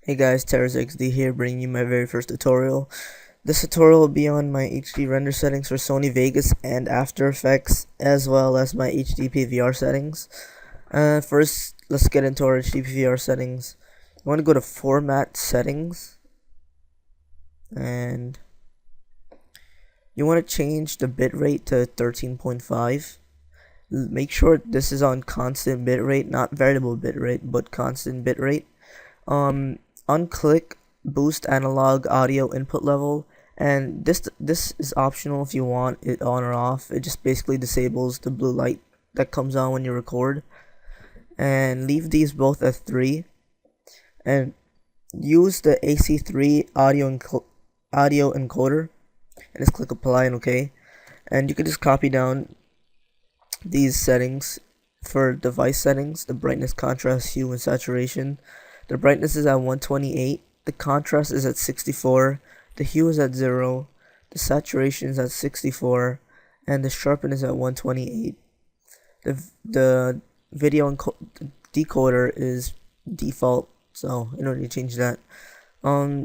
Hey guys, Terrorz here bringing you my very first tutorial. This tutorial will be on my HD render settings for Sony Vegas and After Effects, as well as my HD PVR settings. First, let's get into our HD PVR settings. You want to go to Format Settings, and you want to change the bitrate to 13.5. Make sure this is on constant bitrate, not variable bitrate, but constant bitrate. Unclick boost analog audio input level, and this is optional if you want it on or off. It just basically disables the blue light that comes on when you record, and leave these both at 3, and use the AC3 audio encoder, and just click apply and OK. And you can just copy down these settings for device settings: the brightness, contrast, hue, and saturation. The brightness is at 128, the contrast is at 64, the hue is at 0, the saturation is at 64, and the sharpen is at 128. The video decoder is default, so you don't need to change that.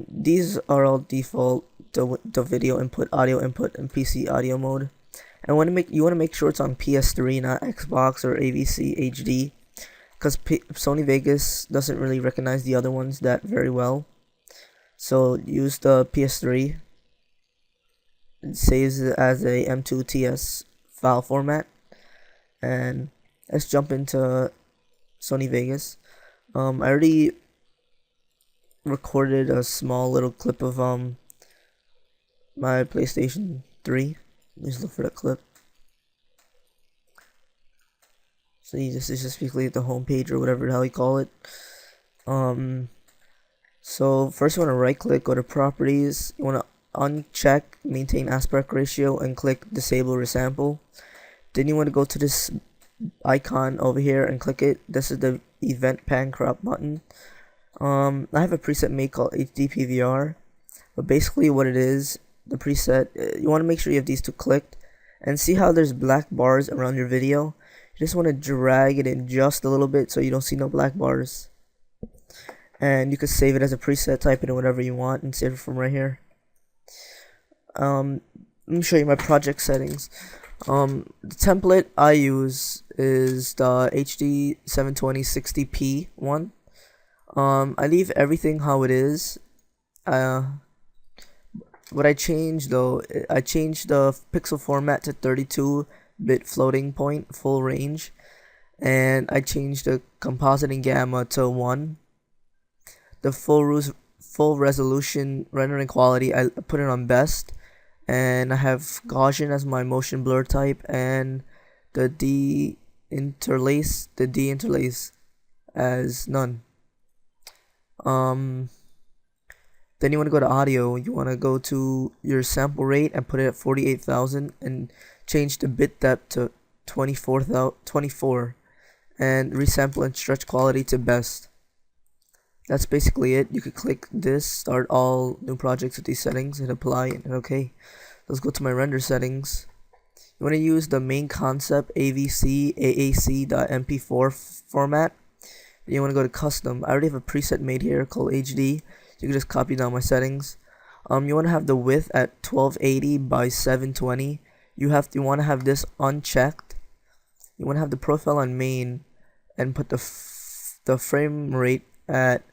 These are all default: the video input, audio input, and PC audio mode. And you want to make sure it's on PS3, not Xbox or AVC HD, because Sony Vegas doesn't really recognize the other ones that very well. So use the PS3. It saves it as a M2TS file format. And let's jump into Sony Vegas. I already recorded a small little clip of my PlayStation 3. Just look for that clip. So this is just basically the home page or whatever the hell you call it. So first you want to right click, go to properties. You want to uncheck maintain aspect ratio and click disable resample. Then you want to go to this icon over here and click it. This is the event pan crop button. I have a preset made called HD PVR, but basically what it is, the preset, you want to make sure you have these two clicked, and see how there's black bars around your video. You just want to drag it in just a little bit so you don't see no black bars. And you can save it as a preset, type it in whatever you want, and save it from right here. Let me show you my project settings. The template I use is the HD 720 60p one. I leave everything how it is. What I changed though, I changed the pixel format to 32-bit floating point full range, and I changed the compositing gamma to 1. The full resolution rendering quality, I put it on best, and I have Gaussian as my motion blur type, and the deinterlace as none. Then you want to go to audio. You want to go to your sample rate and put it at 48,000, and change the bit depth to 24, and resample and stretch quality to best. That's basically it. You could click this, start all new projects with these settings, hit apply, and OK. Let's go to my render settings. You want to use the main concept AVC AAC.mp4 format. You want to go to custom. I already have a preset made here called HD. You can just copy down my settings. You want to have the width at 1280 by 720. You want to have this unchecked. You want to have the profile on main and put the frame rate at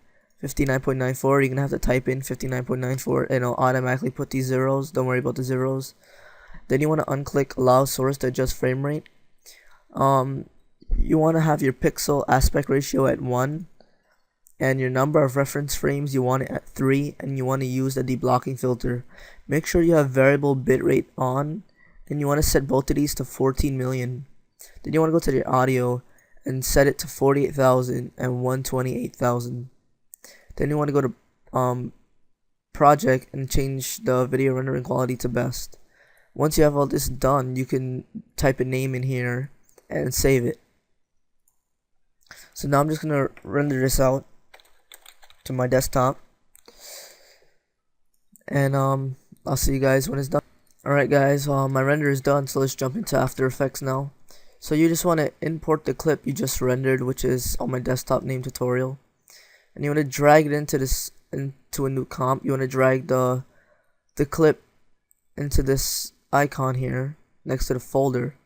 59.94. You're gonna have to type in 59.94 and it'll automatically put these zeros. Don't worry about the zeros. Then you want to unclick allow source to adjust frame rate. You want to have your pixel aspect ratio at 1, and your number of reference frames you want it at 3, and you want to use the deblocking filter. Make sure you have variable bitrate on, and you want to set both of these to 14 million. Then you want to go to your audio and set it to 48,000 and 128,000. Then you want to go to project and change the video rendering quality to best. Once you have all this done, you can type a name in here and save it. So now I'm just gonna render this out to my desktop, and I'll see you guys when it's done. Alright guys, my render is done, so let's jump into After Effects now. So you just want to import the clip you just rendered, which is on my desktop named tutorial, and you want to drag it into this into a new comp, you want to drag the clip into this icon here next to the folder.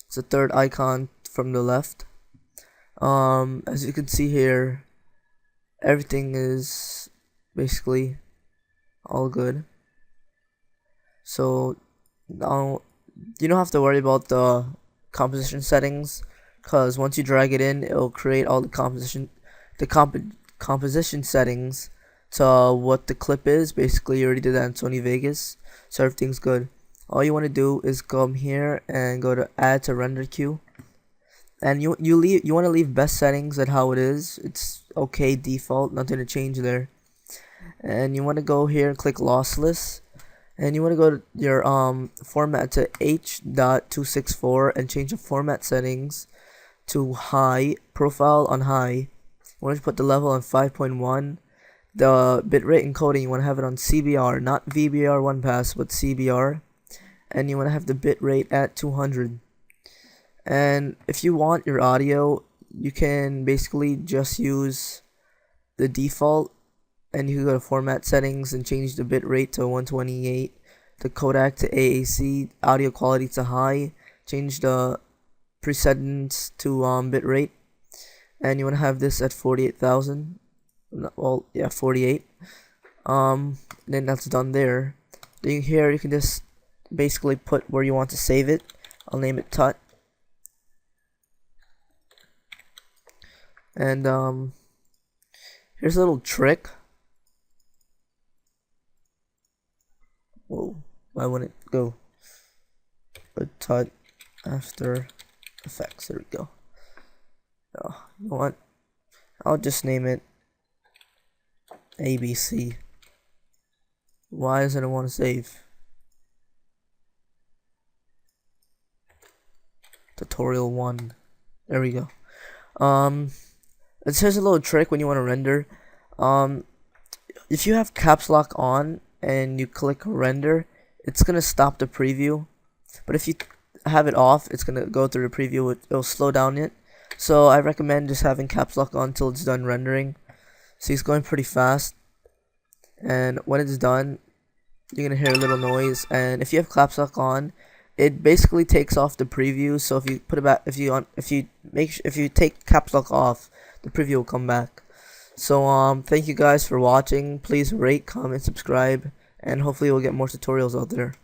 It's the third icon from the left. As you can see here, everything is basically all good. So now you don't have to worry about the composition settings, because once you drag it in, it'll create all the composition settings to what the clip is. Basically, you already did that in Sony Vegas, so everything's good. All you want to do is come here and go to add to render queue, and you want to leave best settings at how it is. It's okay default, nothing to change there. And you want to go here and click lossless, and you want to go to your format to H.264 and change the format settings to high, profile on high. You want to put the level on 5.1. The bitrate encoding, you want to have it on CBR, not VBR 1pass, but CBR. And you want to have the bitrate at 200. And if you want your audio, you can basically just use the default, and you can go to format settings and change the bitrate to 128, the codec to AAC, audio quality to high, change the precedence to bitrate, and you want to have this at 48,000. Well, yeah, 48. Then that's done there. Then here you can just basically put where you want to save it. I'll name it Tut. And here's a little trick. Whoa, why wouldn't it go? But Tut After Effects. There we go. Oh, you know what? I'll just name it ABC. Why doesn't it want to save? Tutorial 1. There we go. It says a little trick when you want to render. If you have caps lock on and you click render, it's gonna stop the preview. But if you have it off, it's gonna go through the preview. It'll slow down it. So I recommend just having caps lock on until it's done rendering. So it's going pretty fast. And when it's done, you're gonna hear a little noise. And if you have caps lock on, it basically takes off the preview. So if you put it back, if you take caps lock off, the preview will come back. So thank you guys for watching. Please rate, comment, subscribe, and hopefully we'll get more tutorials out there.